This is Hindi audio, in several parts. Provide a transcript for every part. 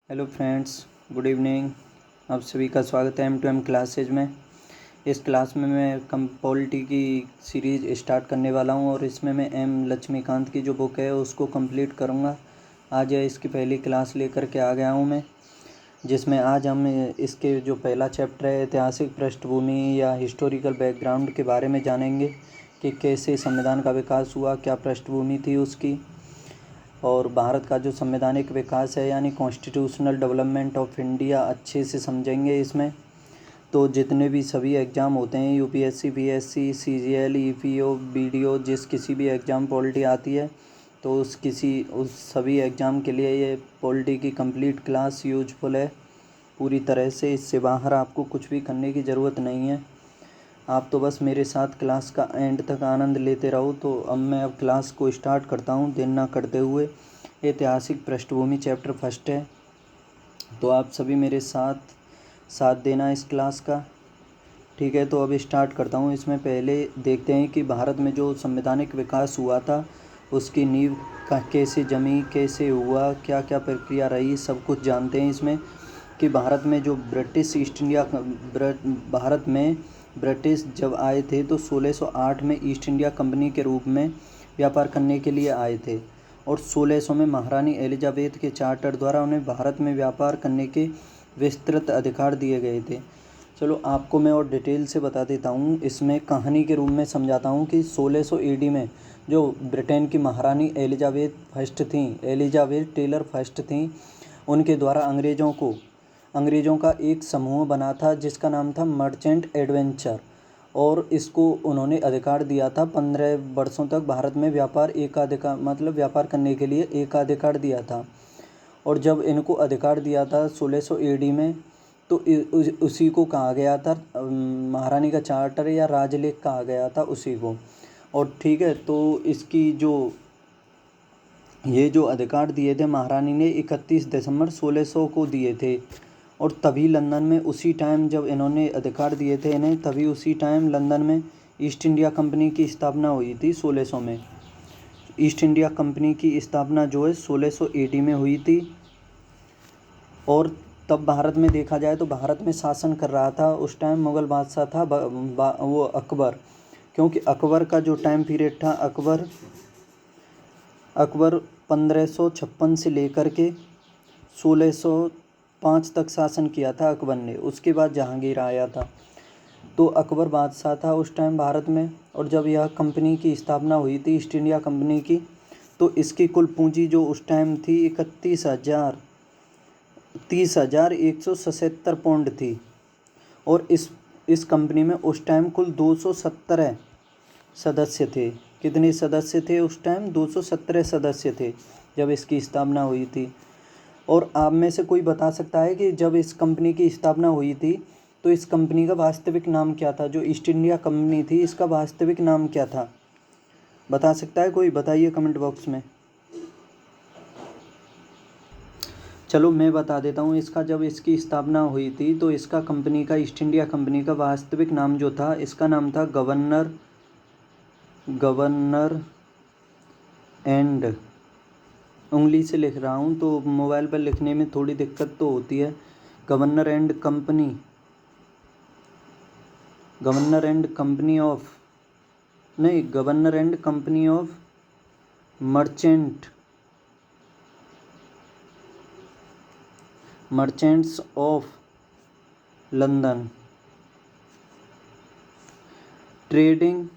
Hello friends, good evening. आप सभी का स्वागत है M2M क्लासेज में। इस क्लास में मैं पॉलिटी की सीरीज़ स्टार्ट करने वाला हूं और इसमें मैं एम लक्ष्मीकांत की जो बुक है उसको कंप्लीट करूंगा। आज इसकी पहली क्लास लेकर के आ गया हूं मैं, जिसमें आज हम इसके जो पहला चैप्टर है ऐतिहासिक पृष्ठभूमि या हिस्टोरिकल बैकग्राउंड के बारे में जानेंगे कि कैसे संविधान का विकास हुआ, क्या पृष्ठभूमि थी उसकी, और भारत का जो संवैधानिक विकास है यानी कॉन्स्टिट्यूशनल डेवलपमेंट ऑफ इंडिया अच्छे से समझेंगे इसमें। तो जितने भी सभी एग्ज़ाम होते हैं UPSC, PSC, CGL, EPO, BDO, जिस किसी भी एग्ज़ाम पॉलिटी आती है तो उस सभी एग्ज़ाम के लिए ये पॉलिटी की कंप्लीट क्लास यूजफुल है पूरी तरह से। इससे बाहर आपको कुछ भी करने की ज़रूरत नहीं है, आप तो बस मेरे साथ क्लास का एंड तक आनंद लेते रहो। तो अब क्लास को स्टार्ट करता हूँ देर ना करते हुए। ऐतिहासिक पृष्ठभूमि चैप्टर फर्स्ट है, तो आप सभी मेरे साथ साथ देना इस क्लास का, ठीक है। तो अब स्टार्ट करता हूँ। इसमें पहले देखते हैं कि भारत में जो संवैधानिक विकास हुआ था उसकी नींव कैसे जमी, कैसे हुआ, क्या क्या प्रक्रिया रही, सब कुछ जानते हैं इसमें। कि भारत में जो भारत में ब्रिटिश जब आए थे तो 1608 में ईस्ट इंडिया कंपनी के रूप में व्यापार करने के लिए आए थे और 1600 में महारानी एलिजाबेथ के चार्टर द्वारा उन्हें भारत में व्यापार करने के विस्तृत अधिकार दिए गए थे। चलो आपको मैं और डिटेल से बता देता हूँ, इसमें कहानी के रूप में समझाता हूँ कि 1600 AD में जो ब्रिटेन की महारानी एलिजाबेथ टेलर फर्स्ट थीं, उनके द्वारा अंग्रेज़ों का एक समूह बना था जिसका नाम था मर्चेंट एडवेंचर, और इसको उन्होंने अधिकार दिया था 15 वर्षों तक भारत में व्यापार करने के लिए एकाधिकार दिया था। और जब इनको अधिकार दिया था 1600 AD में तो उसी को कहा गया था महारानी का चार्टर या राजलेख कहा गया था उसी को। और ठीक है, तो इसकी ये जो अधिकार दिए थे महारानी ने 31 दिसंबर 1600 को दिए थे। और तभी लंदन में उसी टाइम जब इन्होंने अधिकार दिए थे इन्हें, तभी उसी टाइम लंदन में ईस्ट इंडिया कंपनी की स्थापना हुई थी 1600 में। ईस्ट इंडिया कंपनी की स्थापना जो है 1600 AD में हुई थी। और तब भारत में देखा जाए तो भारत में शासन कर रहा था उस टाइम मुग़ल बादशाह था वो अकबर। क्योंकि अकबर का जो टाइम पीरियड था, अकबर 1556 से लेकर के 1605 तक शासन किया था अकबर ने। उसके बाद जहांगीर आया था, तो अकबर बादशाह था उस टाइम भारत में। और जब यह कंपनी की स्थापना हुई थी ईस्ट इंडिया कंपनी की, तो इसकी कुल पूंजी जो उस टाइम थी 30,177 पाउंड थी। और इस कंपनी में उस टाइम कुल 217 सदस्य थे। कितने सदस्य थे उस टाइम? 217 सदस्य थे जब इसकी स्थापना हुई थी। और आप में से कोई बता सकता है कि जब इस कंपनी की स्थापना हुई थी तो इस कंपनी का वास्तविक नाम क्या था? जो ईस्ट इंडिया कंपनी थी इसका वास्तविक नाम क्या था? बता सकता है कोई? बताइए कमेंट बॉक्स में। चलो मैं बता देता हूँ इसका। जब इसकी स्थापना हुई थी तो इसका कंपनी का, ईस्ट इंडिया कंपनी का वास्तविक नाम जो था, इसका नाम था गवर्नर एंड, उंगली से लिख रहा हूँ तो मोबाइल पर लिखने में थोड़ी दिक्कत तो होती है। Governor and company of merchants of London trading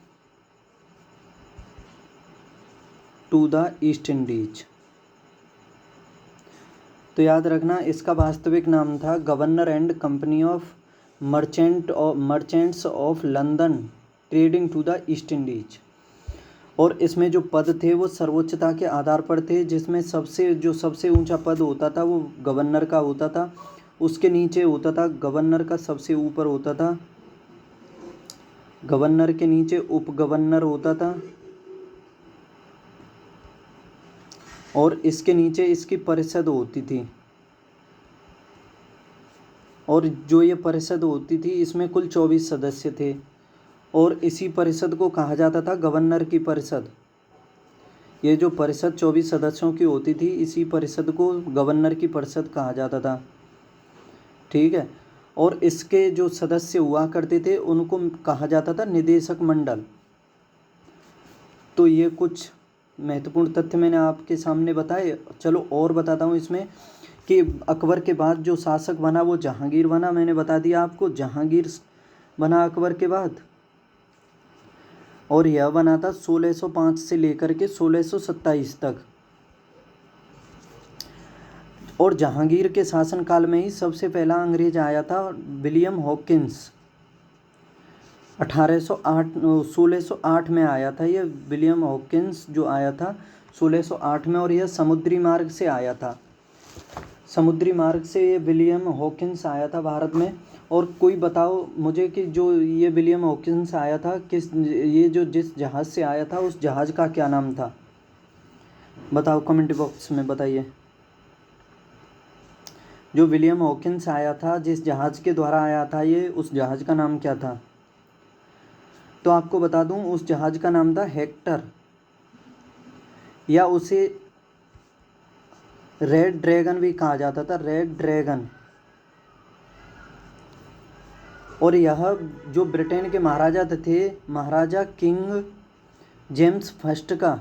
to the East Indies. तो याद रखना, इसका वास्तविक नाम था governor and company of merchants of London trading to the East Indies. और इसमें जो पद थे वो सर्वोच्चता के आधार पर थे, जिसमें सबसे ऊंचा पद होता था वो गवर्नर का होता था। उसके नीचे होता था, गवर्नर का सबसे ऊपर होता था, गवर्नर के नीचे उप गवर्नर होता था, और इसके नीचे इसकी परिषद होती थी। और जो ये परिषद होती थी इसमें कुल 24 सदस्य थे, और इसी परिषद को कहा जाता था गवर्नर की परिषद। ये जो परिषद 24 सदस्यों की होती थी, इसी परिषद को गवर्नर की परिषद कहा जाता था। ठीक है, और इसके जो सदस्य हुआ करते थे उनको कहा जाता था निदेशक मंडल। तो ये कुछ महत्वपूर्ण तथ्य मैंने आपके सामने बताए। चलो और बताता हूँ इसमें कि अकबर के बाद जो शासक बना वो जहांगीर बना। मैंने बता दिया आपको, जहांगीर बना अकबर के बाद, और यह बना था 1605 से लेकर के 1627 तक। और जहांगीर के शासनकाल में ही सबसे पहला अंग्रेज आया था विलियम हॉकिंस। 1608 में आया था ये विलियम हॉकिंस जो आया था 1608 में, और यह समुद्री मार्ग से आया था। समुद्री मार्ग से ये विलियम हॉकिंस आया था भारत में। और कोई बताओ मुझे कि जो ये विलियम हॉकिंस आया था जिस जहाज़ से आया था उस जहाज़ का क्या नाम था? बताओ कमेंट बॉक्स में बताइए। जो विलियम हॉकिंस आया था, जिस जहाज़ के द्वारा आया था ये, उस जहाज़ का नाम क्या था? तो आपको बता दूं, उस जहाज़ का नाम था हेक्टर, या उसे रेड ड्रैगन भी कहा जाता था, रेड ड्रैगन। और यह जो ब्रिटेन के महाराजा थे, महाराजा किंग जेम्स फर्स्ट का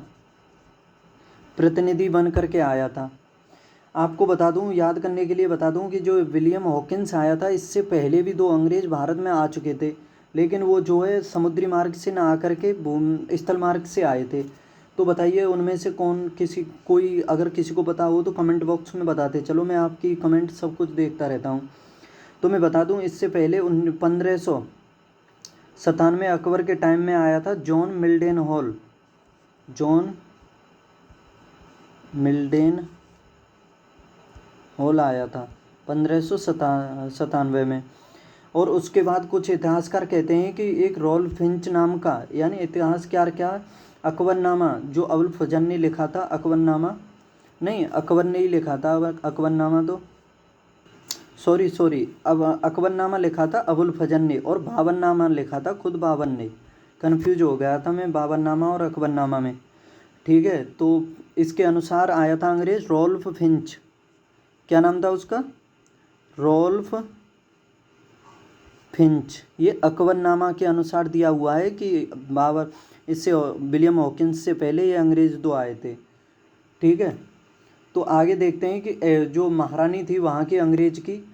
प्रतिनिधि बन करके आया था। आपको बता दूं, याद करने के लिए बता दूं कि जो विलियम हॉकिंस आया था, इससे पहले भी 2 अंग्रेज भारत में आ चुके थे, लेकिन वो जो है समुद्री मार्ग से ना आकर के स्थल मार्ग से आए थे। तो बताइए उनमें से कोई अगर किसी को पता हो तो कमेंट बॉक्स में बताते। चलो मैं आपकी कमेंट सब कुछ देखता रहता हूँ। तो मैं बता दूं, इससे पहले 1597 अकबर के टाइम में आया था जॉन मिल्डेन हॉल आया था 1597 में। और उसके बाद कुछ इतिहासकार कहते हैं कि एक रॉल्फ फिंच नाम का, यानी इतिहासकार क्या, अकबरनामा जो अबुल फजल ने लिखा था, अकबरनामा नहीं, अकबर ने ही लिखा था अकबरनामा, तो सॉरी अब अकबरनामा लिखा था अबुल फजल ने, और बाबरनामा लिखा था खुद बाबर ने। कन्फ्यूज हो गया था मैं बाबरनामा और अकबरनामा में। ठीक है, तो इसके अनुसार आया था अंग्रेज रॉल्फ फिंच। क्या नाम था उसका? Ralph Fitch. ये अकबरनामा के अनुसार दिया हुआ है कि बाबर, इससे विलियम हॉकिंस से पहले ये अंग्रेज 2 आए थे। ठीक है, तो आगे देखते हैं कि जो महारानी थी वहाँ की अंग्रेज की,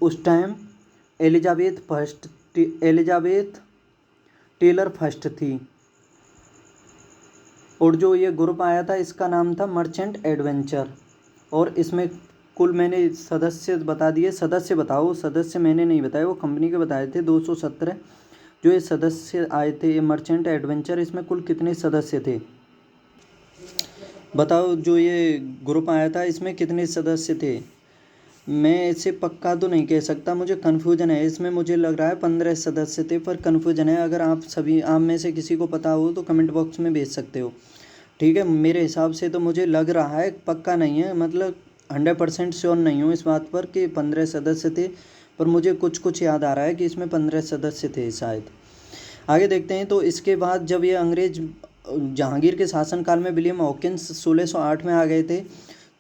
उस टाइम एलिजाबेथ टेलर फर्स्ट थी। और जो ये ग्रुप आया था इसका नाम था मर्चेंट एडवेंचर। और इसमें कुल मैंने सदस्य बता दिए। सदस्य बताओ, सदस्य मैंने नहीं बताए, वो कंपनी के बताए थे। 217 जो ये सदस्य आए थे ये मर्चेंट एडवेंचर, इसमें कुल कितने सदस्य थे बताओ? जो ये ग्रुप आया था इसमें कितने सदस्य थे? मैं इसे पक्का तो नहीं कह सकता, मुझे कन्फ्यूजन है इसमें। मुझे लग रहा है 15 सदस्य थे, पर कन्फ्यूजन है। अगर आप में से किसी को पता हो तो कमेंट बॉक्स में भेज सकते हो। ठीक है, मेरे हिसाब से तो मुझे लग रहा है, पक्का नहीं है, मतलब 100% श्योर नहीं हूँ इस बात पर कि 15 सदस्य थे, पर मुझे कुछ याद आ रहा है कि इसमें 15 सदस्य थे शायद। आगे देखते हैं। तो इसके बाद जब ये अंग्रेज जहांगीर के शासनकाल में विलियम हॉकिंस 1608 में आ गए थे,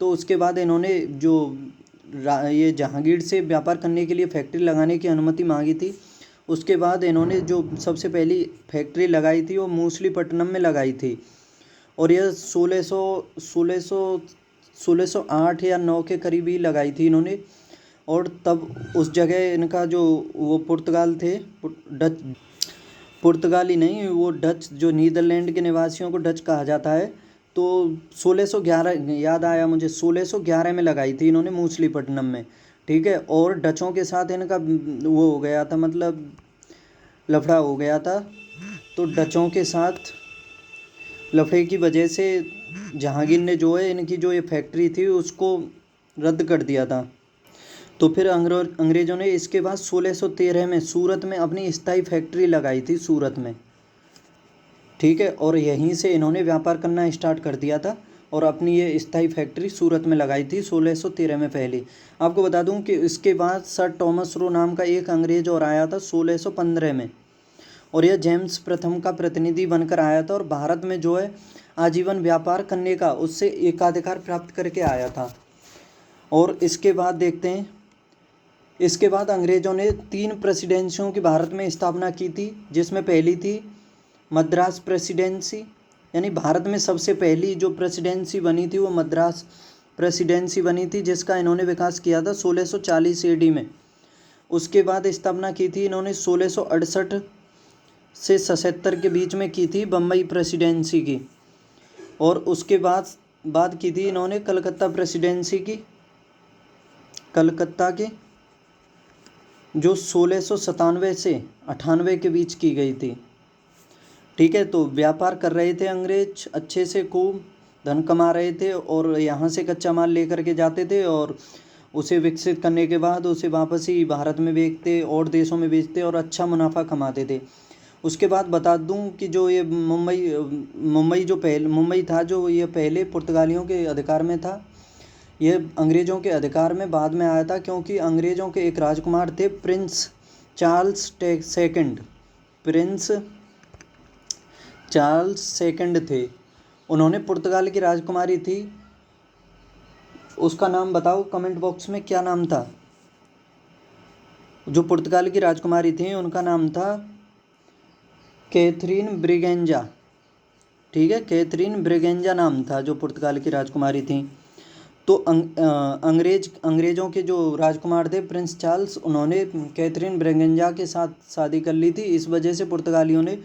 तो उसके बाद इन्होंने जो ये जहांगीर से व्यापार करने के लिए फैक्ट्री लगाने की अनुमति मांगी थी। उसके बाद इन्होंने जो सबसे पहली फैक्ट्री लगाई थी वो मूसलीपट्टनम में लगाई थी, और यह 1608 या 9 के करीब ही लगाई थी इन्होंने। और तब उस जगह इनका जो वो पुर्तगाल थे, पुर्तगाली नहीं, वो डच, जो नीदरलैंड के निवासियों को डच कहा जाता है। तो 1611 याद आया मुझे, 1611 में लगाई थी इन्होंने मूसलीपट्टनम में। ठीक है, और डचों के साथ इनका वो हो गया था, मतलब लफड़ा हो गया था। तो डचों के साथ लफड़े की वजह से जहांगीर ने जो है इनकी जो ये फैक्ट्री थी उसको रद्द कर दिया था। तो फिर अंग्रेज़ों ने इसके बाद 1613 में सूरत में अपनी स्थायी फैक्ट्री लगाई थी, सूरत में। ठीक है, और यहीं से इन्होंने व्यापार करना स्टार्ट कर दिया था, और अपनी ये स्थायी फैक्ट्री सूरत में लगाई थी 1613 में पहले। आपको बता दूं कि इसके बाद सर टॉमस रो नाम का एक अंग्रेज और आया था 1615 में, और यह जेम्स प्रथम का प्रतिनिधि बनकर आया था। और भारत में जो है आजीवन व्यापार करने का उससे एकाधिकार प्राप्त करके आया था। और इसके बाद देखते हैं, इसके बाद अंग्रेज़ों ने 3 प्रेसिडेंसियों की भारत में स्थापना की थी, जिसमें पहली थी मद्रास प्रेसिडेंसी, यानी भारत में सबसे पहली जो प्रेसिडेंसी बनी थी वो मद्रास प्रेसिडेंसी बनी थी, जिसका इन्होंने विकास किया था 1640 AD में। उसके बाद स्थापना की थी इन्होंने 1668 से 77 के बीच में की थी बम्बई प्रेसिडेंसी की। और उसके बाद की थी इन्होंने कलकत्ता प्रेसिडेंसी की, कलकत्ता के जो 1697 से 98 के बीच की गई थी। ठीक है, तो व्यापार कर रहे थे अंग्रेज अच्छे से, खूब धन कमा रहे थे और यहाँ से कच्चा माल लेकर के जाते थे और उसे विकसित करने के बाद उसे वापस ही भारत में बेचते और देशों में बेचते और अच्छा मुनाफा कमाते थे। उसके बाद बता दूं कि जो ये मुंबई था, जो ये पहले पुर्तगालियों के अधिकार में था, ये अंग्रेज़ों के अधिकार में बाद में आया था, क्योंकि अंग्रेज़ों के एक राजकुमार थे प्रिंस चार्ल्स सेकंड थे। उन्होंने पुर्तगाल की राजकुमारी थी, उसका नाम बताओ कमेंट बॉक्स में, क्या नाम था? जो पुर्तगाल की राजकुमारी थी उनका नाम था कैथरीन ब्रिगेंजा। ठीक है, कैथरीन ब्रिगेंजा नाम था जो पुर्तगाल की राजकुमारी थी। तो अंग्रेज़ों के जो राजकुमार थे प्रिंस चार्ल्स, उन्होंने कैथरीन ब्रिगेंजा के साथ शादी कर ली थी। इस वजह से पुर्तगालियों ने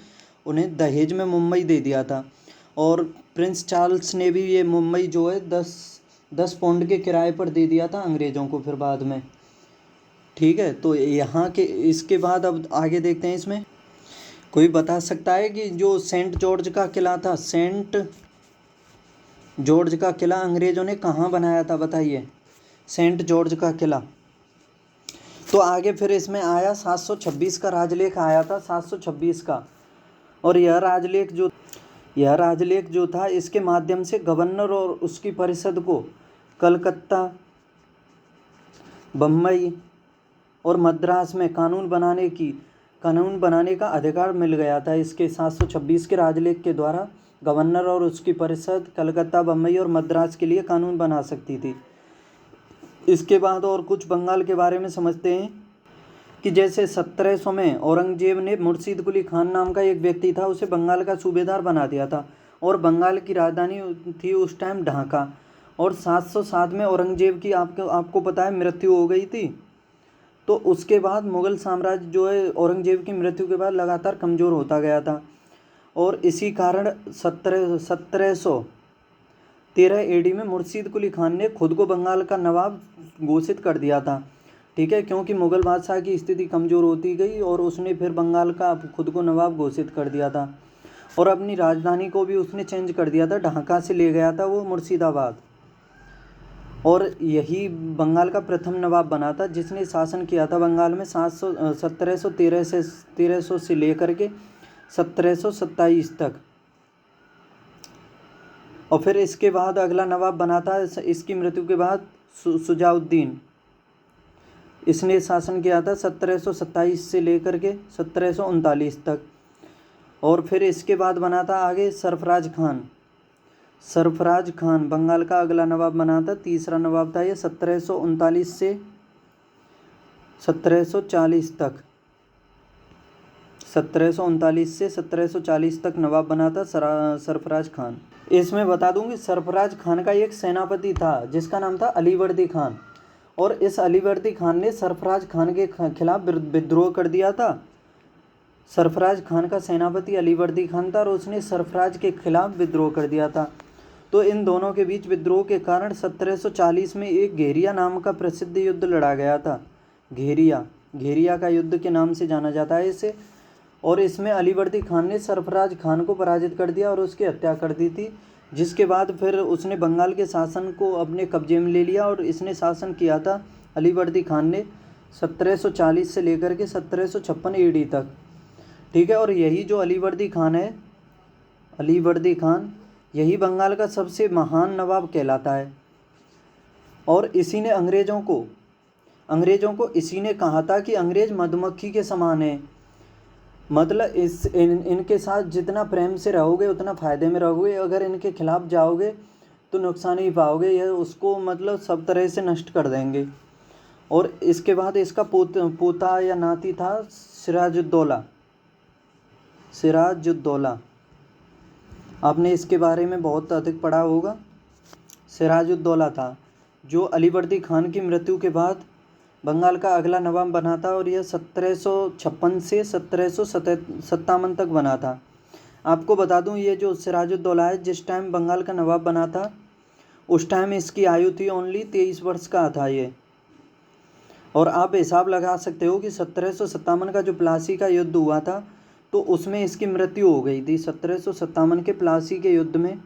उन्हें दहेज में मुंबई दे दिया था। और प्रिंस चार्ल्स ने भी ये मुंबई जो है 10 पाउंड के किराए पर दे दिया था अंग्रेज़ों को फिर बाद में। ठीक है, तो यहाँ के इसके बाद अब आगे देखते हैं। इसमें कोई बता सकता है कि जो सेंट जॉर्ज का किला था, सेंट जॉर्ज का किला अंग्रेज़ों ने कहाँ बनाया था? बताइए, सेंट जॉर्ज का किला। तो आगे फिर इसमें आया 726 का राजलेख आया था, 726 का। और यह राजलेख जो था, इसके माध्यम से गवर्नर और उसकी परिषद को कलकत्ता, बम्बई और मद्रास में कानून बनाने का अधिकार मिल गया था। इसके 726 के राजलेख के द्वारा गवर्नर और उसकी परिषद कलकत्ता, बम्बई और मद्रास के लिए कानून बना सकती थी। इसके बाद और कुछ बंगाल के बारे में समझते हैं कि जैसे 1700 में औरंगजेब ने मुर्शीद कुली खान नाम का एक व्यक्ति था, उसे बंगाल का सूबेदार बना दिया था और बंगाल की राजधानी थी उस टाइम ढाका। और 707 में औरंगजेब की आपको पता है मृत्यु हो गई थी। तो उसके बाद मुग़ल साम्राज्य जो है औरंगजेब की मृत्यु के बाद लगातार कमज़ोर होता गया था और इसी कारण 1713 AD में मुर्शीद कुली खान ने खुद को बंगाल का नवाब घोषित कर दिया था। ठीक है, क्योंकि मुग़ल बादशाह की स्थिति कमज़ोर होती गई और उसने फिर बंगाल का खुद को नवाब घोषित कर दिया था और अपनी राजधानी को भी उसने चेंज कर दिया था, ढाका से ले गया था वो मुर्शिदाबाद। और यही बंगाल का प्रथम नवाब बना था जिसने शासन किया था बंगाल में 1713 से लेकर के 1727 तक। और फिर इसके बाद अगला नवाब बना था इसकी मृत्यु के बाद शुजाउद्दीन। इसने शासन किया था 1727 से लेकर के 1739 तक। और फिर इसके बाद बना था आगे सरफराज खान बंगाल का अगला नवाब बना था, तीसरा नवाब था ये 1739 से 1740 तक। 1739 से 1740 तक नवाब बना था सरफराज खान। इसमें बता दूं कि सरफराज खान का एक सेनापति था जिसका नाम था अलीवर्दी खान, और इस अलीवर्दी खान ने सरफराज खान के खिलाफ विद्रोह कर दिया था। सरफराज खान का सेनापति अलीवर्दी खान था और उसने सरफराज के खिलाफ विद्रोह कर दिया था। तो इन दोनों के बीच विद्रोह के कारण 1740 में एक घेरिया नाम का प्रसिद्ध युद्ध लड़ा गया था। घेरिया का युद्ध के नाम से जाना जाता है इसे। और इसमें अलीवर्दी खान ने सरफराज खान को पराजित कर दिया और उसकी हत्या कर दी थी, जिसके बाद फिर उसने बंगाल के शासन को अपने कब्जे में ले लिया और इसने शासन किया था अलीवर्दी खान ने 1740 से लेकर के 1756 AD तक। ठीक है, और यही जो अलीवर्दी खान है, अलीवर्दी खान यही बंगाल का सबसे महान नवाब कहलाता है। और इसी ने अंग्रेज़ों को इसी ने कहा था कि अंग्रेज़ मधुमक्खी के समान है। मतलब इनके साथ जितना प्रेम से रहोगे उतना फ़ायदे में रहोगे, अगर इनके खिलाफ जाओगे तो नुकसान ही पाओगे, यह उसको मतलब सब तरह से नष्ट कर देंगे। और इसके बाद इसका पोता या नाती था सिराजुद्दौला। सिराजुद्दौला, आपने इसके बारे में बहुत अधिक पढ़ा होगा। सिराजुद्दौला था जो अलीवर्दी खान की मृत्यु के बाद बंगाल का अगला नवाब बना था, और यह 1756 से 1757 तक बना था। आपको बता दूं, ये जो सिराजुद्दौला है जिस टाइम बंगाल का नवाब बना था उस टाइम इसकी आयु थी ओनली 23 वर्ष का था ये। और आप हिसाब लगा सकते हो कि 1757 का जो प्लासी का युद्ध हुआ था तो उसमें इसकी मृत्यु हो गई थी। 1757 के प्लासी के युद्ध में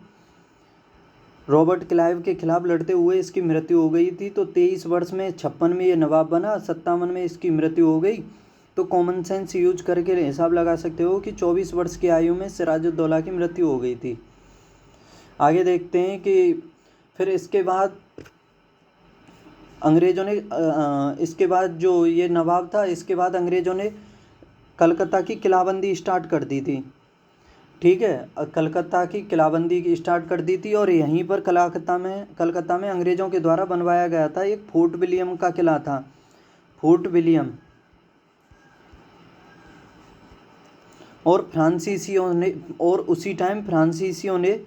रॉबर्ट क्लाइव के खिलाफ लड़ते हुए इसकी मृत्यु हो गई थी। तो 23 वर्ष में 56 में ये नवाब बना, 57 में इसकी मृत्यु हो गई। तो कॉमन सेंस यूज करके हिसाब लगा सकते हो कि 24 वर्ष की आयु में सिराजुद्दौला की मृत्यु हो गई थी। आगे देखते हैं कि फिर इसके बाद अंग्रेज़ों ने इसके बाद जो ये नवाब था, इसके बाद अंग्रेज़ों ने कलकत्ता की किलाबंदी स्टार्ट कर दी थी। ठीक है, कलकत्ता की किलाबंदी की स्टार्ट कर दी थी। और यहीं पर कलकत्ता में अंग्रेज़ों के द्वारा बनवाया गया था एक फोर्ट विलियम का किला था, फोर्ट विलियम। और उसी टाइम फ्रांसीसियों ने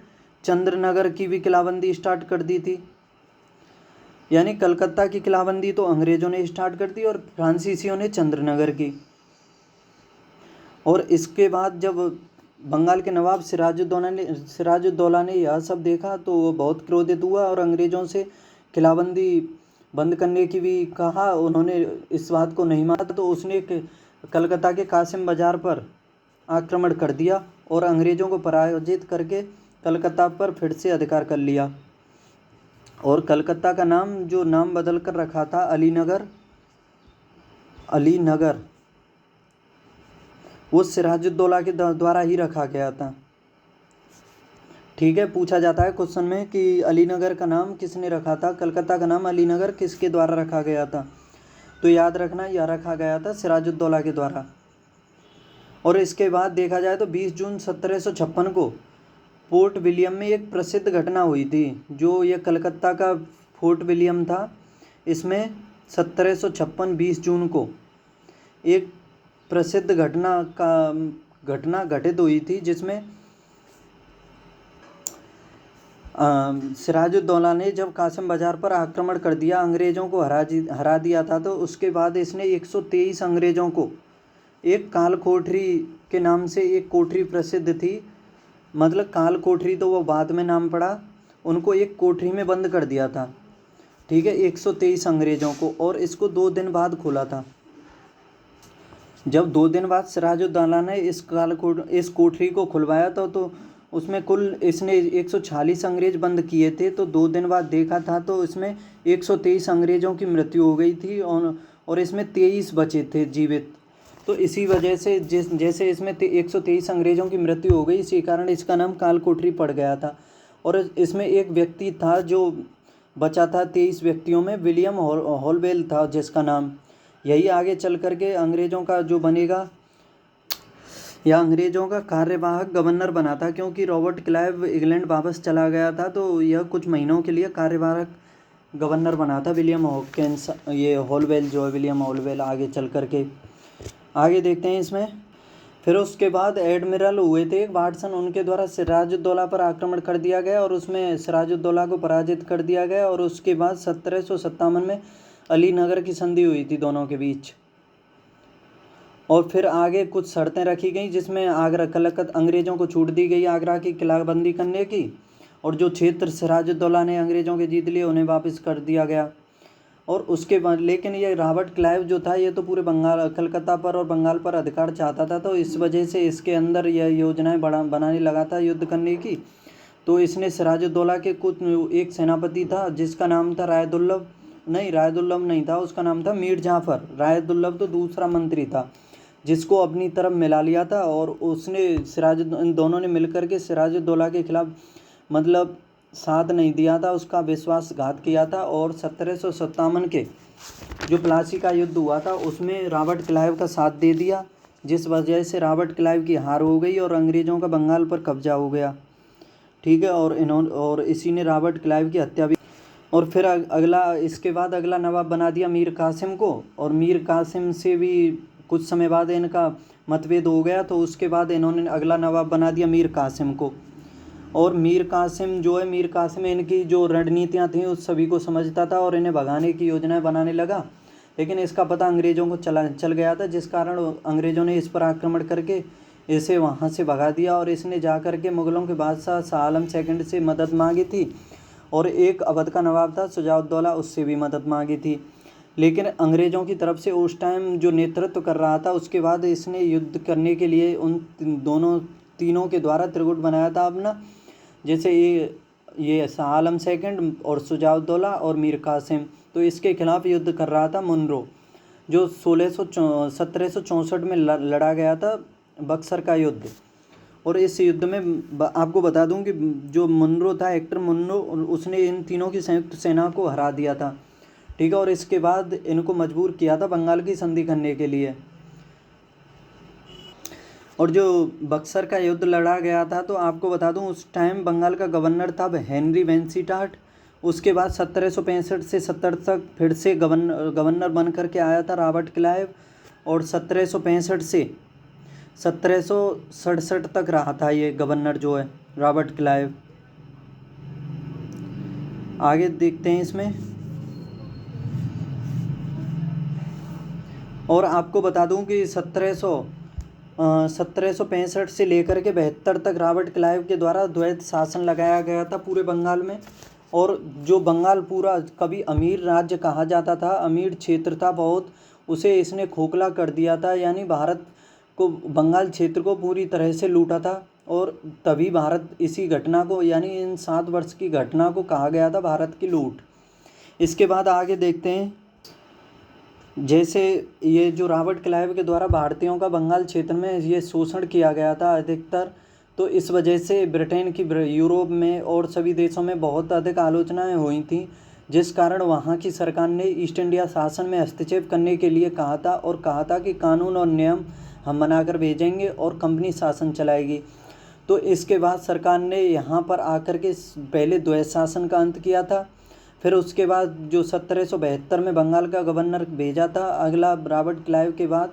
चंद्रनगर की भी किलाबंदी स्टार्ट कर दी थी। यानी कलकत्ता की किलाबंदी तो अंग्रेज़ों ने स्टार्ट कर दी और फ्रांसीसियों ने चंद्रनगर की। और इसके बाद जब बंगाल के नवाब सिराजुद्दौला ने यह सब देखा तो वो बहुत क्रोधित हुआ और अंग्रेज़ों से किलाबंदी बंद करने की भी कहा। उन्होंने इस बात को नहीं माना तो उसने कलकत्ता के कासिम बाज़ार पर आक्रमण कर दिया और अंग्रेज़ों को पराजित करके कलकत्ता पर फिर से अधिकार कर लिया। और कलकत्ता का नाम बदल कर रखा था अलीनगर, वो सिराजुद्दौला के द्वारा ही रखा गया था। ठीक है, पूछा जाता है क्वेश्चन में कि अलीनगर का नाम किसने रखा था, कलकत्ता का नाम अलीनगर किसके द्वारा रखा गया था। तो याद रखना, यह रखा गया था सिराजुद्दौला के द्वारा। और इसके बाद देखा जाए तो 20 जून 1756 को फोर्ट विलियम में एक प्रसिद्ध घटना हुई थी। जो ये कलकत्ता का फोर्ट विलियम था, इसमें 1756 20 जून को एक प्रसिद्ध घटना घटित हुई थी, जिसमें सिराजुद्दौला ने जब कासिम बाज़ार पर आक्रमण कर दिया, अंग्रेज़ों को हरा दिया था, तो उसके बाद इसने 123 अंग्रेज़ों को एक काल कोठरी के नाम से एक कोठरी प्रसिद्ध थी, मतलब काल कोठरी तो वो बाद में नाम पड़ा, उनको एक कोठरी में बंद कर दिया था। ठीक है, 123 अंग्रेज़ों को, और इसको 2 दिन बाद खोला था। जब 2 दिन बाद सिराजुद्दौला ने इस कोठरी को खुलवाया था तो उसमें कुल इसने 146 अंग्रेज़ बंद किए थे। तो 2 दिन बाद देखा था तो इसमें 123 अंग्रेज़ों की मृत्यु हो गई थी और इसमें 23 बचे थे जीवित। तो इसी वजह से जैसे इसमें 123 अंग्रेज़ों की मृत्यु हो गई, इसी कारण इसका नाम काल कोठरी पड़ गया था। और इसमें एक व्यक्ति था जो बचा था 23 व्यक्तियों में, विलियम होलवेल था जिसका नाम। यही आगे चल करके अंग्रेज़ों का जो बनेगा या अंग्रेज़ों का कार्यवाहक गवर्नर बना था, क्योंकि रॉबर्ट क्लाइव इंग्लैंड वापस चला गया था तो यह कुछ महीनों के लिए कार्यवाहक गवर्नर बना था विलियम हॉकिंस, ये होलवेल जो है विलियम होलवेल। आगे चल करके आगे देखते हैं इसमें। फिर उसके बाद एडमिरल हुए थे वाटसन, उनके द्वारा सिराजुद्दौला पर आक्रमण कर दिया गया और उसमें सिराजुद्दौला को पराजित कर दिया गया। और उसके बाद 1757 में अलीनगर की संधि हुई थी दोनों के बीच। और फिर आगे कुछ शर्तें रखी गई, जिसमें कलकत्ता अंग्रेज़ों को छूट दी गई आगरा की किलाबंदी करने की, और जो क्षेत्र सिराजुद्दौला ने अंग्रेज़ों के जीत लिए उन्हें वापस कर दिया गया। और उसके बाद लेकिन ये रॉबर्ट क्लाइव जो था, ये तो पूरे कलकत्ता पर और बंगाल पर अधिकार चाहता था, तो इस वजह से इसके अंदर यह योजनाएं बनाने लगा था युद्ध करने की। तो इसने सिराजुद्दौला के कुछ एक सेनापति था जिसका नाम था रायदुल्लभ नहीं था, उसका नाम था मीर जाफ़र। रायदुल्लभ तो दूसरा मंत्री था जिसको अपनी तरफ मिला लिया था, और उसने इन दोनों ने मिलकर के सिराजुद्दौला के खिलाफ मतलब साथ नहीं दिया था, उसका विश्वासघात किया था। और 1757 के जो प्लासी का युद्ध हुआ था उसमें रॉबर्ट क्लाइव का साथ दे दिया, जिस वजह से रॉबर्ट क्लाइव की हार हो गई और अंग्रेज़ों का बंगाल पर कब्जा हो गया। ठीक है, और इसी ने रॉबर्ट क्लाइव की हत्या भी। और फिर अगला इसके बाद अगला नवाब बना दिया मीर कासिम को, और मीर कासिम से भी कुछ समय बाद इनका मतभेद हो गया, तो उसके बाद इन्होंने अगला नवाब बना दिया मीर कासिम को। और मीर कासिम जो है, मीर कासिम इनकी जो रणनीतियाँ थीं उस सभी को समझता था और इन्हें भगाने की योजनाएं बनाने लगा, लेकिन इसका पता अंग्रेज़ों को चल गया था, जिस कारण अंग्रेज़ों ने इस पर आक्रमण करके इसे वहाँ से भगा दिया। और इसने जा कर के मुग़लों के बादशाह शाह आलम सेकंड से मदद मांगी थी, और एक अवध का नवाब था शुजाउद्दौला, उससे भी मदद मांगी थी। लेकिन अंग्रेज़ों की तरफ से उस टाइम जो नेतृत्व कर रहा था, उसके बाद इसने युद्ध करने के लिए उन तीनों के द्वारा त्रिगुट बनाया था अपना, जैसे ये शाह आलम सेकंड और शुजाउद्दौला और मीर कासिम। तो इसके खिलाफ युद्ध कर रहा था मुनरो, जो 1764 में लड़ा गया था, बक्सर का युद्ध। और इस युद्ध में आपको बता दूं कि जो मुनरो था, एक्टर मुनरो, उसने इन तीनों की संयुक्त सेना को हरा दिया था। ठीक है, और इसके बाद इनको मजबूर किया था बंगाल की संधि करने के लिए। और जो बक्सर का युद्ध लड़ा गया था, तो आपको बता दूं उस टाइम बंगाल का गवर्नर था हेनरी वेंसीटाट। उसके बाद 1765 से 70 तक फिर से गवर्नर बन कर के आया था रॉबर्ट क्लाइव, और 1765 से 1767 तक रहा था ये गवर्नर जो है रॉबर्ट क्लाइव। आगे देखते हैं इसमें। और आपको बता दूं कि 1765 से लेकर के 72 तक रॉबर्ट क्लाइव के द्वारा द्वैत शासन लगाया गया था पूरे बंगाल में। और जो बंगाल पूरा कभी अमीर राज्य कहा जाता था, अमीर क्षेत्र था बहुत, उसे इसने खोखला कर दिया था, यानी भारत को बंगाल क्षेत्र को पूरी तरह से लूटा था। और तभी भारत इसी घटना को, यानी इन 7 वर्ष की घटना को कहा गया था भारत की लूट। इसके बाद आगे देखते हैं, जैसे ये जो रॉबर्ट क्लाइव के द्वारा भारतीयों का बंगाल क्षेत्र में ये शोषण किया गया था अधिकतर, तो इस वजह से ब्रिटेन की यूरोप में और सभी देशों में बहुत अधिक आलोचनाएं हुई थी, जिस कारण वहाँ की सरकार ने ईस्ट इंडिया शासन में हस्तक्षेप करने के लिए कहा था, और कहा था कि कानून और नियम हम बनाकर भेजेंगे और कंपनी शासन चलाएगी। तो इसके बाद सरकार ने यहाँ पर आकर के पहले द्वैत शासन का अंत किया था। फिर उसके बाद जो 1772 में बंगाल का गवर्नर भेजा था, अगला रॉबर्ट क्लाइव के बाद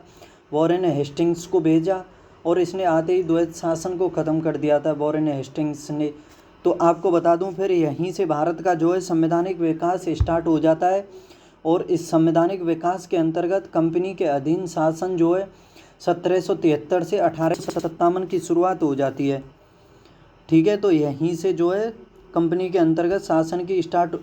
वॉरेन हेस्टिंग्स को भेजा, और इसने आते ही द्वैत शासन को ख़त्म कर दिया था वॉरेन हेस्टिंग्स ने। तो आपको बता दूं, फिर यहीं से भारत का जो है संवैधानिक विकास स्टार्ट हो जाता है, और इस संवैधानिक विकास के अंतर्गत कंपनी के अधीन शासन जो है 1773 से 1857 की शुरुआत हो जाती है। ठीक है, तो यहीं से जो है कंपनी के अंतर्गत शासन की स्टार्ट।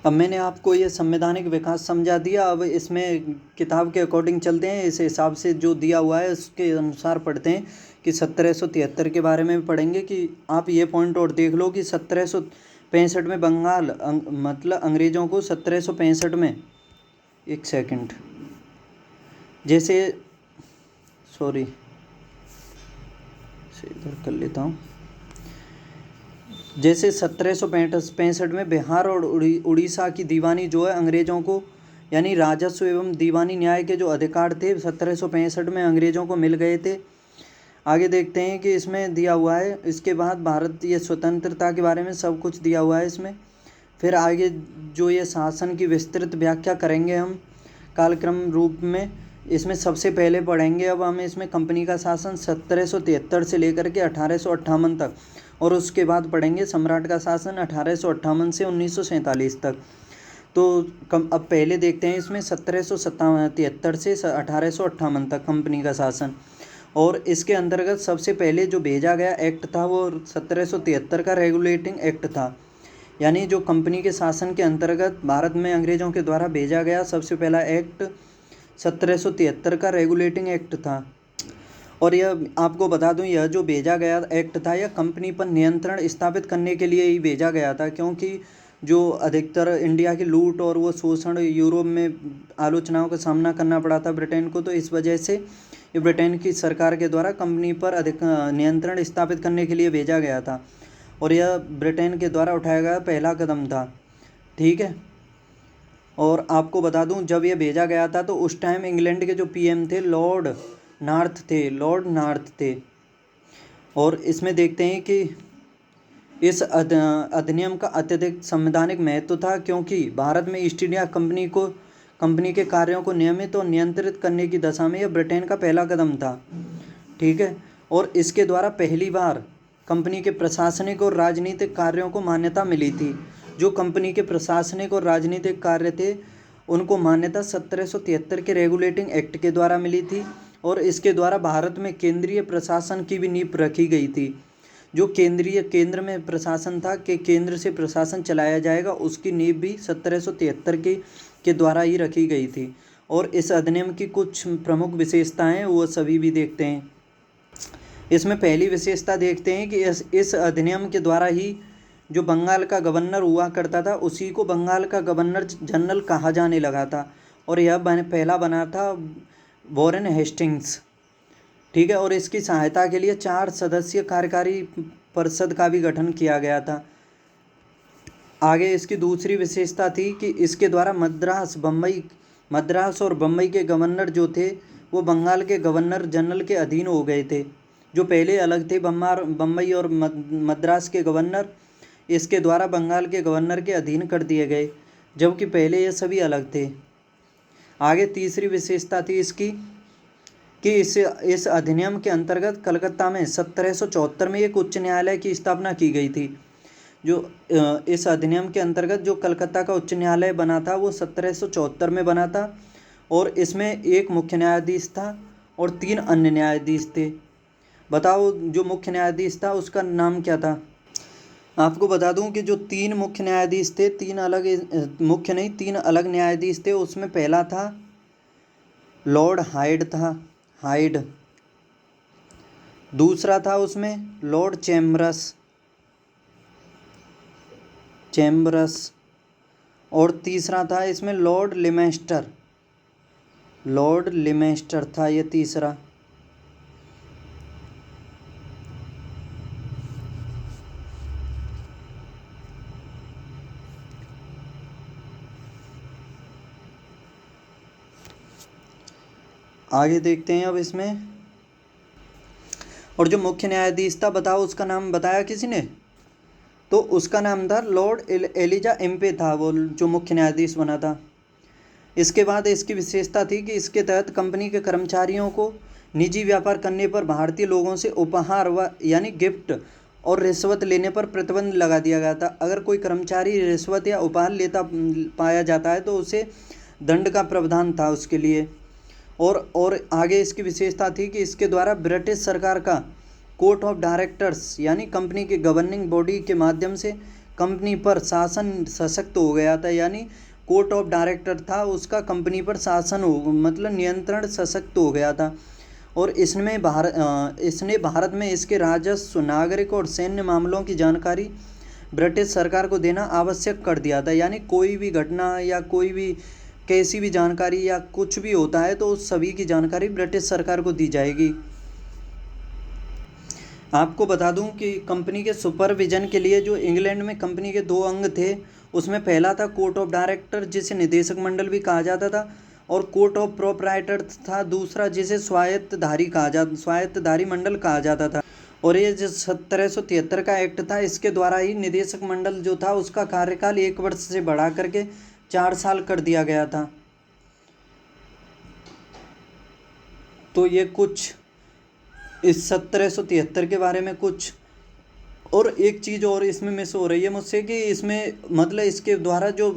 अब मैंने आपको ये संवैधानिक विकास समझा दिया। अब इसमें किताब के अकॉर्डिंग चलते हैं, इस हिसाब से जो दिया हुआ है उसके अनुसार पढ़ते हैं कि 1773 के बारे में पढ़ेंगे। कि आप ये पॉइंट और देख लो कि 1765 में बंगाल मतलब अंग्रेज़ों को 1765 में, एक सेकंड, जैसे सॉरी से इधर कर लेता हूँ। जैसे 1765 में बिहार और उड़ीसा की दीवानी जो है अंग्रेज़ों को, यानी राजस्व एवं दीवानी न्याय के जो अधिकार थे 1765 में अंग्रेज़ों को मिल गए थे। आगे देखते हैं कि इसमें दिया हुआ है, इसके बाद भारतीय स्वतंत्रता के बारे में सब कुछ दिया हुआ है इसमें। फिर आगे जो ये शासन की विस्तृत व्याख्या करेंगे हम कालक्रम रूप में। इसमें सबसे पहले पढ़ेंगे अब हम इसमें कंपनी का शासन 1773 से लेकर के 1858 तक, और उसके बाद पढ़ेंगे सम्राट का शासन 1858 से 1947 तक। तो अब पहले देखते हैं इसमें 1773 से 1858 तक कंपनी का शासन। और इसके अंतर्गत सबसे पहले जो भेजा गया एक्ट था वो 1773 का रेगुलेटिंग एक्ट था, यानी जो कंपनी के शासन के अंतर्गत भारत में अंग्रेज़ों के द्वारा भेजा गया सबसे पहला एक्ट 1773 का रेगुलेटिंग एक्ट था। और यह आपको बता दूं, यह जो भेजा गया एक्ट था यह कंपनी पर नियंत्रण स्थापित करने के लिए ही भेजा गया था, क्योंकि जो अधिकतर इंडिया की लूट और वो शोषण यूरोप में आलोचनाओं का सामना करना पड़ा था ब्रिटेन को, तो इस वजह से ये ब्रिटेन की सरकार के द्वारा कंपनी पर अधिक नियंत्रण स्थापित करने के लिए भेजा गया था और यह ब्रिटेन के द्वारा उठाया गया पहला कदम था। ठीक है, और आपको बता दूं जब ये भेजा गया था तो उस टाइम इंग्लैंड के जो पीएम थे लॉर्ड नॉर्थ थे। और इसमें देखते हैं कि इस अधिनियम का अत्यधिक संवैधानिक महत्व था, क्योंकि भारत में ईस्ट इंडिया कंपनी के कार्यों को नियमित और नियंत्रित करने की दशा में यह ब्रिटेन का पहला कदम था। ठीक है, और इसके द्वारा पहली बार कंपनी के प्रशासनिक और राजनीतिक कार्यों को मान्यता मिली थी। जो कंपनी के प्रशासनिक और राजनीतिक कार्य थे उनको मान्यता 1773 के रेगुलेटिंग एक्ट के द्वारा मिली थी और इसके द्वारा भारत में केंद्रीय प्रशासन की भी नींव रखी गई थी। जो केंद्र में प्रशासन था कि केंद्र से प्रशासन चलाया जाएगा, उसकी नींव भी 1773 के द्वारा ही रखी गई थी। और इस अधिनियम की कुछ प्रमुख विशेषताएं वो सभी भी देखते हैं। इसमें पहली विशेषता देखते हैं कि इस अधिनियम के द्वारा ही जो बंगाल का गवर्नर हुआ करता था उसी को बंगाल का गवर्नर जनरल कहा जाने लगा था और यह पहला बना था वॉरेन हेस्टिंग्स। ठीक है, और इसकी सहायता के लिए 4 सदस्यीय कार्यकारी परिषद का भी गठन किया गया था। आगे इसकी दूसरी विशेषता थी कि इसके द्वारा मद्रास और बम्बई के गवर्नर जो थे वो बंगाल के गवर्नर जनरल के अधीन हो गए थे। जो पहले अलग थे बम्बई और मद्रास के गवर्नर, इसके द्वारा बंगाल के गवर्नर के अधीन कर दिए गए, जबकि पहले ये सभी अलग थे। आगे तीसरी विशेषता थी इसकी कि इस अधिनियम के अंतर्गत कलकत्ता में 1774 में एक उच्च न्यायालय की स्थापना की गई थी। जो इस अधिनियम के अंतर्गत जो कलकत्ता का उच्च न्यायालय बना था वो 1774 में बना था और इसमें एक मुख्य न्यायाधीश था और 3 अन्य न्यायाधीश थे। बताओ जो मुख्य न्यायाधीश था उसका नाम क्या था? आपको बता दूं कि जो 3 मुख्य न्यायाधीश थे, 3 अलग न्यायाधीश थे। उसमें पहला था लॉर्ड हाइड, दूसरा था उसमें लॉर्ड चैम्बर्स और तीसरा था इसमें लॉर्ड लिमेस्टर था ये तीसरा। आगे देखते हैं अब इसमें। और जो मुख्य न्यायाधीश था, बताओ उसका नाम बताया किसी ने? तो उसका नाम था लॉर्ड एलिजा एम्पे था वो जो मुख्य न्यायाधीश बना था। इसके बाद इसकी विशेषता थी कि इसके तहत कंपनी के कर्मचारियों को निजी व्यापार करने पर भारतीय लोगों से उपहार यानी गिफ्ट और रिश्वत लेने पर प्रतिबंध लगा दिया गया था। अगर कोई कर्मचारी रिश्वत या उपहार लेता पाया जाता है तो उसे दंड का प्रावधान था उसके लिए। और आगे इसकी विशेषता थी कि इसके द्वारा ब्रिटिश सरकार का कोर्ट ऑफ डायरेक्टर्स यानी कंपनी के गवर्निंग बॉडी के माध्यम से कंपनी पर शासन सशक्त हो गया था। यानी कोर्ट ऑफ डायरेक्टर था उसका कंपनी पर शासन मतलब नियंत्रण सशक्त हो गया था। और इसने भारत में इसके राजस्व, नागरिक और सैन्य मामलों की जानकारी ब्रिटिश सरकार को देना आवश्यक कर दिया था। यानी कोई भी घटना या कोई भी कैसी भी जानकारी या कुछ भी होता है तो उस सभी की जानकारी ब्रिटिश सरकार को दी जाएगी। आपको बता दूं कि कंपनी के सुपरविजन के लिए जो इंग्लैंड में कंपनी के 2 अंग थे, उसमें पहला था कोर्ट ऑफ डायरेक्टर जिसे निदेशक मंडल भी कहा जाता था और कोर्ट ऑफ प्रोप्राइटर था दूसरा जिसे स्वायत्तधारी मंडल कहा जाता था। और ये जो 1773 का एक्ट था इसके द्वारा ही निदेशक मंडल जो था उसका कार्यकाल 1 वर्ष से बढ़ा करके 4 साल कर दिया गया था। तो ये कुछ इस 1773 के बारे में कुछ। और एक चीज़ और इसमें मिस हो रही है मुझसे कि इसमें मतलब इसके द्वारा जो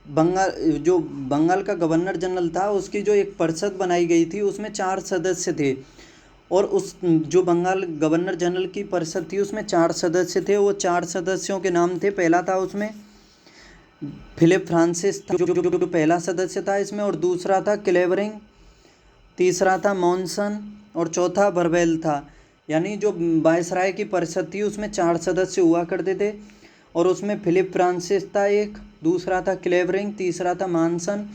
बंगाल का गवर्नर जनरल था उसकी जो एक परिषद बनाई गई थी उसमें 4 सदस्य थे और उस जो बंगाल गवर्नर जनरल की परिषद थी उसमें 4 सदस्य थे। वो 4 सदस्यों के नाम थे, पहला था उसमें फिलिप फ्रांसिस था जो पहला सदस्य था इसमें, और दूसरा था क्लेवरिंग, तीसरा था मॉनसन और चौथा बर्वेल था। यानी जो वायसराय की परिषद थी उसमें 4 सदस्य हुआ करते थे और उसमें फिलिप फ्रांसिस था एक, दूसरा था क्लेवरिंग, तीसरा था मॉनसन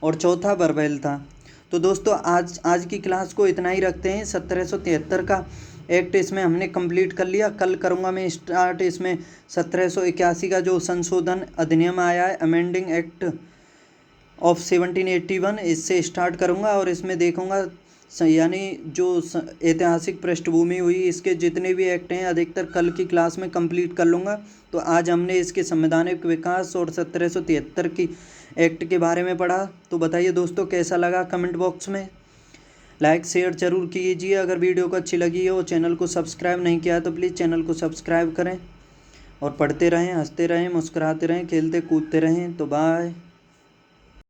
और चौथा बर्वेल था। तो दोस्तों आज की क्लास को इतना ही रखते हैं। 1773 का एक्ट इसमें हमने कंप्लीट कर लिया। कल करूँगा मैं स्टार्ट इसमें 1781 का जो संशोधन अधिनियम आया है, अमेंडिंग एक्ट ऑफ 1781, इससे स्टार्ट करूँगा और इसमें देखूँगा यानी जो ऐतिहासिक पृष्ठभूमि हुई इसके जितने भी एक्ट हैं अधिकतर कल की क्लास में कंप्लीट कर लूँगा। तो आज हमने इसके संवैधानिक विकास और 1773 की एक्ट के बारे में पढ़ा। तो बताइए दोस्तों कैसा लगा, कमेंट बॉक्स में लाइक शेयर ज़रूर कीजिए। अगर वीडियो को अच्छी लगी हो, चैनल को सब्सक्राइब नहीं किया तो प्लीज़ चैनल को सब्सक्राइब करें और पढ़ते रहें, हंसते रहें, मुस्कुराते रहें, खेलते कूदते रहें। तो बाय।